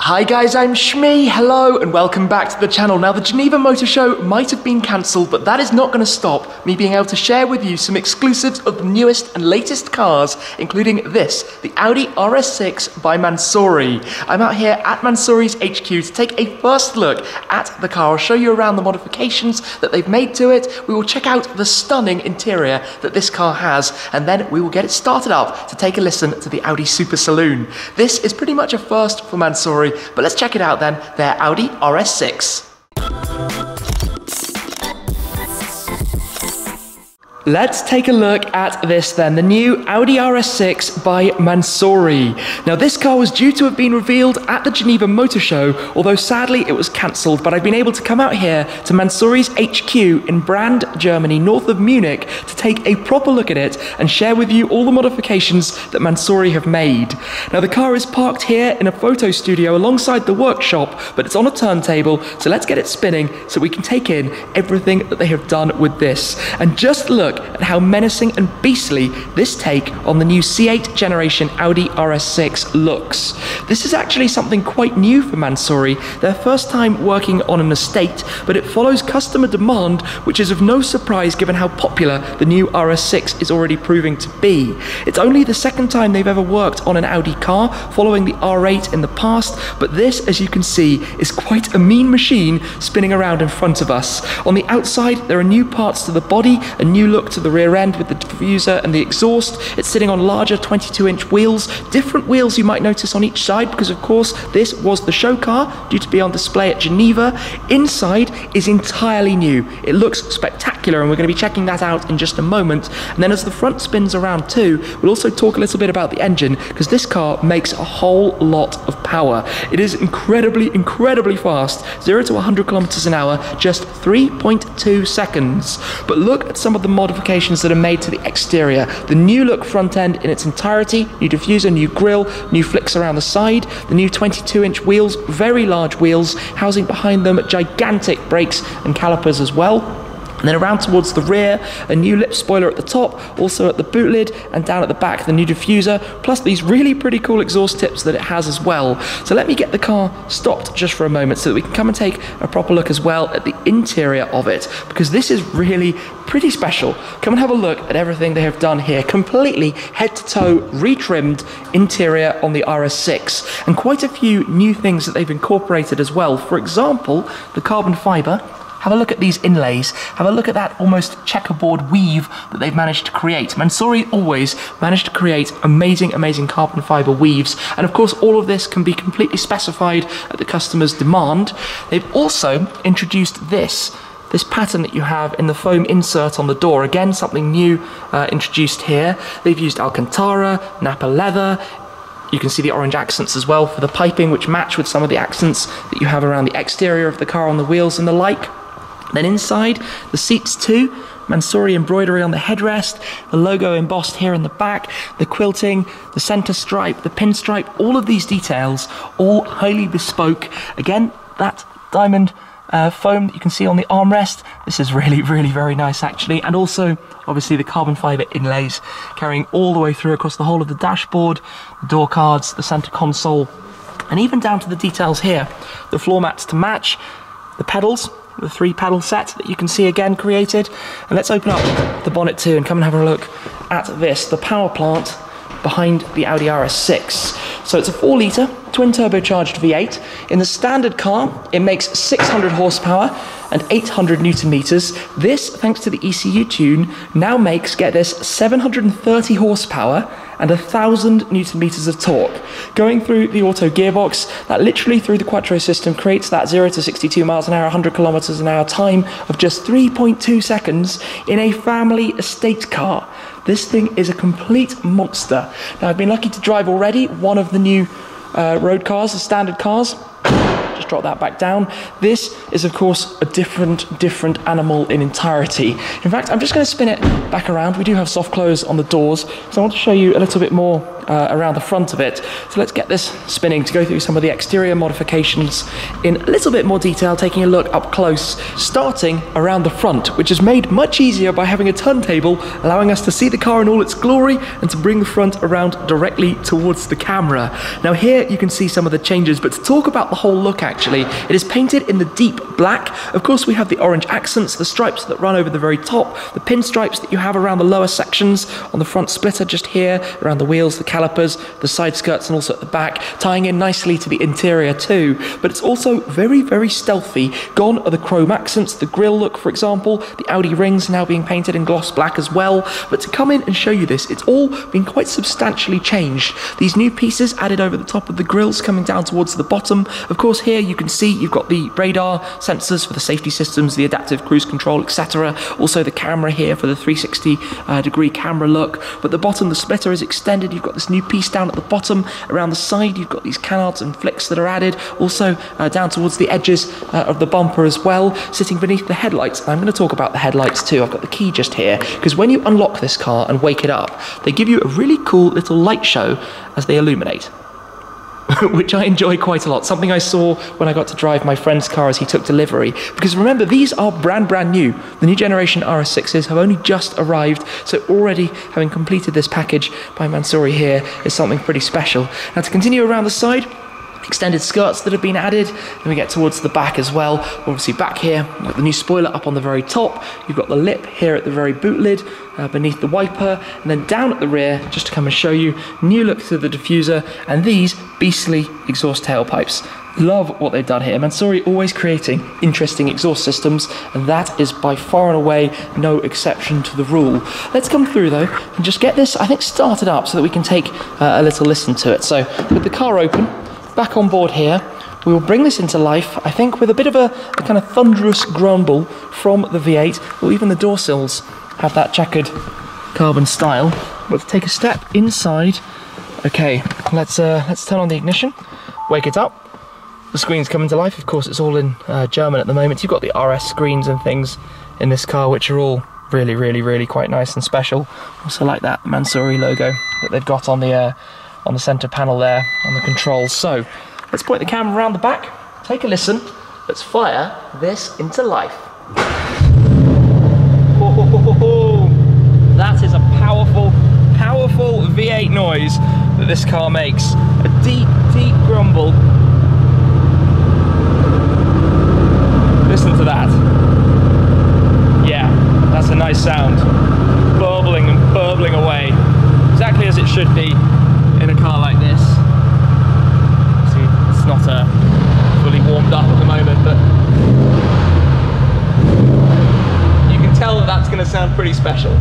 Hi guys, I'm Shmee, hello and welcome back to the channel. Now the Geneva Motor Show might have been cancelled, but that is not going to stop me being able to share with you some exclusives of the newest and latest cars, including this, the Audi RS6 by Mansory. I'm out here at Mansory's HQ to take a first look at the car. I'll show you around the modifications that they've made to it. We will check out the stunning interior that this car has, and then we will get it started up to take a listen to the Audi Super Saloon. This is pretty much a first for Mansory, but let's check it out then, their Audi RS6. Let's take a look at this then, the new Audi RS6 by Mansory. Now this car was due to have been revealed at the Geneva Motor Show, although sadly it was cancelled, but I've been able to come out here to Mansory's HQ in Brand, Germany, north of Munich, to take a proper look at it and share with you all the modifications that Mansory have made. Now the car is parked here in a photo studio alongside the workshop, but it's on a turntable, so let's get it spinning so we can take in everything that they have done with this. And just look at how menacing and beastly this take on the new C8 generation Audi RS6 looks. This is actually something quite new for Mansory, their first time working on an estate, but it follows customer demand, which is of no surprise given how popular the new RS6 is already proving to be. It's only the second time they've ever worked on an Audi car, following the R8 in the past, but this, as you can see, is quite a mean machine spinning around in front of us. On the outside, there are new parts to the body, a new look to the rear end with the diffuser and the exhaust. It's sitting on larger 22-inch wheels, different wheels you might notice on each side because of course this was the show car due to be on display at Geneva. Inside is entirely new. It looks spectacular and we're going to be checking that out in just a moment. And then as the front spins around too, we'll also talk a little bit about the engine because this car makes a whole lot of power. It is incredibly fast, 0 to 100 kilometers an hour, just 3.2 seconds. But look at some of the modifications that are made to the exterior. The new look front end in its entirety, new diffuser, new grille, new flicks around the side, the new 22-inch wheels, very large wheels, housing behind them gigantic brakes and calipers as well. And then around towards the rear, a new lip spoiler at the top, also at the boot lid, and down at the back, the new diffuser, plus these really pretty cool exhaust tips that it has as well. So let me get the car stopped just for a moment so that we can come and take a proper look as well at the interior of it, because this is really pretty special. Come and have a look at everything they have done here. Completely head to toe retrimmed interior on the RS6, and quite a few new things that they've incorporated as well. For example, the carbon fiber. Have a look at these inlays, have a look at that almost checkerboard weave that they've managed to create. Mansory always managed to create amazing carbon fiber weaves, and of course all of this can be completely specified at the customer's demand. They've also introduced this pattern that you have in the foam insert on the door. Again, something new introduced here. They've used Alcantara, Napa leather. You can see the orange accents as well for the piping, which match with some of the accents that you have around the exterior of the car on the wheels and the like. Then inside, the seats too, Mansory embroidery on the headrest, the logo embossed here in the back, the quilting, the center stripe, the pinstripe, all of these details, all highly bespoke. Again, that diamond foam that you can see on the armrest, this is really very nice actually, and also obviously the carbon fiber inlays carrying all the way through across the whole of the dashboard, the door cards, the center console, and even down to the details here, the floor mats to match, the pedals, the 3 pedal set that you can see again created. And let's open up the bonnet too and come and have a look at this, the power plant behind the Audi RS6. So it's a 4-litre twin turbocharged V8. In the standard car, it makes 600 horsepower and 800 newton meters. This, thanks to the ECU tune, now makes, get this, 730 horsepower and 1,000 newton meters of torque. Going through the auto gearbox, that literally through the Quattro system creates that 0 to 62 miles an hour, 100 kilometers an hour time of just 3.2 seconds in a family estate car. This thing is a complete monster. Now, I've been lucky to drive already one of the new road cars, the standard cars. Just drop that back down. This is of course a different animal in entirety. In fact, I'm just going to spin it back around. We do have soft close on the doors, so I want to show you a little bit more around the front of it. So let's get this spinning to go through some of the exterior modifications in a little bit more detail, taking a look up close, starting around the front, which is made much easier by having a turntable, allowing us to see the car in all its glory and to bring the front around directly towards the camera. Now here you can see some of the changes, but to talk about the whole look actually, it is painted in the deep black. Of course we have the orange accents, the stripes that run over the very top, the pinstripes that you have around the lower sections, on the front splitter just here, around the wheels, the calipers, the side skirts and also at the back, tying in nicely to the interior too. But it's also very, very stealthy. Gone are the chrome accents, the grille look for example, the Audi rings now being painted in gloss black as well. But to come in and show you this, it's all been quite substantially changed. These new pieces added over the top of the grills coming down towards the bottom. Of course here you can see you've got the radar sensors for the safety systems, the adaptive cruise control, etc. Also the camera here for the 360 degree camera look. But the bottom, the splitter is extended. You've got this new piece down at the bottom. Around the side you've got these canards and flicks that are added. Also down towards the edges of the bumper as well, sitting beneath the headlights. And I'm going to talk about the headlights too. I've got the key just here, because when you unlock this car and wake it up, they give you a really cool little light show as they illuminate. Which I enjoy quite a lot. Something I saw when I got to drive my friend's car as he took delivery. Because remember, these are brand new. The new generation RS6s have only just arrived, so already having completed this package by Mansory here is something pretty special. Now to continue around the side, extended skirts that have been added. Then we get towards the back as well. Obviously back here, you've got the new spoiler up on the very top. You've got the lip here at the very boot lid, beneath the wiper, and then down at the rear, just to come and show you, new look to the diffuser, and these beastly exhaust tailpipes. Love what they've done here. Mansory always creating interesting exhaust systems, and that is by far and away no exception to the rule. Let's come through though and just get this, I think, started up so that we can take a little listen to it. So with the car open, back on board here, we will bring this into life, I think, with a bit of a kind of thunderous grumble from the V8, or even the door sills have that checkered carbon style. Let's take a step inside. Okay, let's turn on the ignition, wake it up. The screen's coming to life. Of course, it's all in German at the moment. You've got the RS screens and things in this car, which are all really quite nice and special. Also like that Mansory logo that they've got on the center panel there, on the controls. So let's point the camera around the back, take a listen, let's fire this into life. That is a powerful V8 noise that this car makes. A deep grumble. Listen to that. Yeah, that's a nice sound. Burbling and burbling away. Exactly as it should be in a car like this. See, it's not fully warmed up at the moment, but you can tell that that's going to sound pretty special.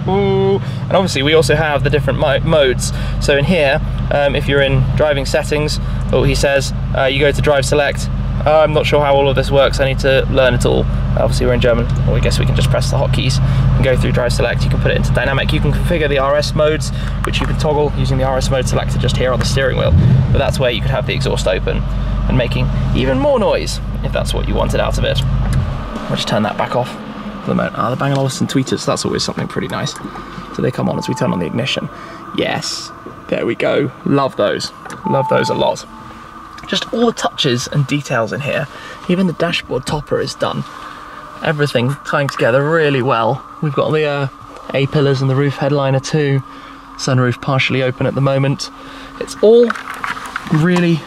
And obviously we also have the different modes. So in here, if you're in driving settings, he says you go to drive select. I'm not sure how all of this works, I need to learn it all. Obviously we're in German, or I guess we can just press the hotkeys and go through drive select. You can put it into dynamic, you can configure the RS modes, which you can toggle using the RS mode selector just here on the steering wheel. But that's where you could have the exhaust open and making even more noise, if that's what you wanted out of it. I'll just turn that back off for the moment. The Bang & Olufsen tweeters, that's always something pretty nice. So they come on as we turn on the ignition. Yes, there we go. Love those a lot. Just all the touches and details in here. Even the dashboard topper is done. Everything tying together really well. We've got the A-pillars and the roof headliner too. Sunroof partially open at the moment. It's all really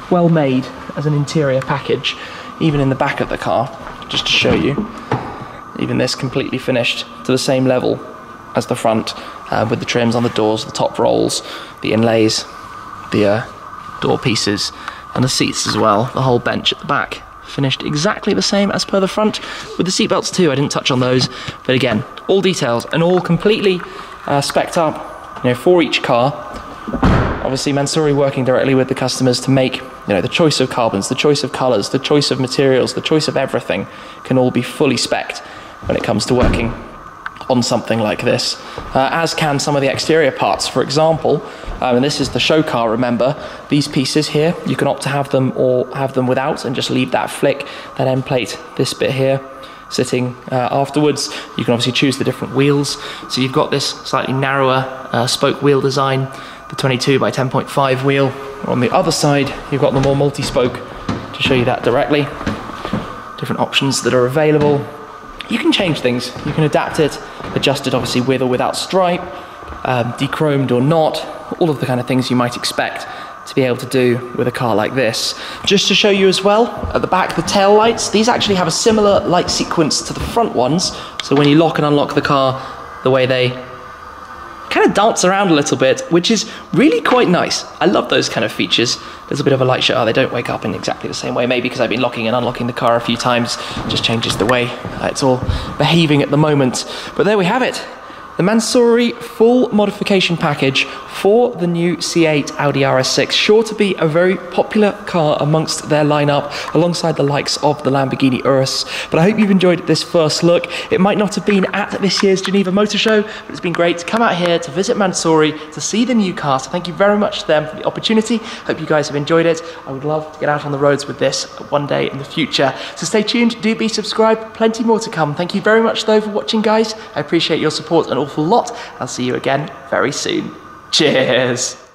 well made as an interior package, even in the back of the car, just to show you. Even this completely finished to the same level as the front, with the trims on the doors, the top rolls, the inlays, the door pieces, and the seats as well. The whole bench at the back finished exactly the same as per the front, with the seat belts too. I didn't touch on those, but again, all details and all completely spec'd up, for each car. Obviously Mansory working directly with the customers to make the choice of carbons, the choice of colours, the choice of materials, the choice of everything can all be fully spec'd when it comes to working on something like this, as can some of the exterior parts. For example, and this is the show car, remember, these pieces here, you can opt to have them or have them without and just leave that flick, that end plate, this bit here, sitting afterwards. You can obviously choose the different wheels. So you've got this slightly narrower spoke wheel design, the 22 by 10.5 wheel. On the other side, you've got the more multi-spoke, to show you that directly. Different options that are available. You can change things. You can adapt it, adjust it obviously with or without stripe, dechromed or not, all of the kind of things you might expect to be able to do with a car like this. Just to show you as well, at the back, the tail lights, these actually have a similar light sequence to the front ones. So when you lock and unlock the car, the way they kind of dance around a little bit, which is really quite nice. I love those kind of features. There's a bit of a light show. Oh, they don't wake up in exactly the same way, maybe because I've been locking and unlocking the car a few times. It just changes the way it's all behaving at the moment. But there we have it. The Mansory full modification package for the new C8 Audi RS6, sure to be a very popular car amongst their lineup, alongside the likes of the Lamborghini Urus. But I hope you've enjoyed this first look. It might not have been at this year's Geneva Motor Show, but it's been great to come out here to visit Mansory, to see the new car. So thank you very much to them for the opportunity. Hope you guys have enjoyed it. I would love to get out on the roads with this one day in the future. So stay tuned, do be subscribed, plenty more to come. Thank you very much though for watching, guys. I appreciate your support an awful lot. I'll see you again very soon. Cheers.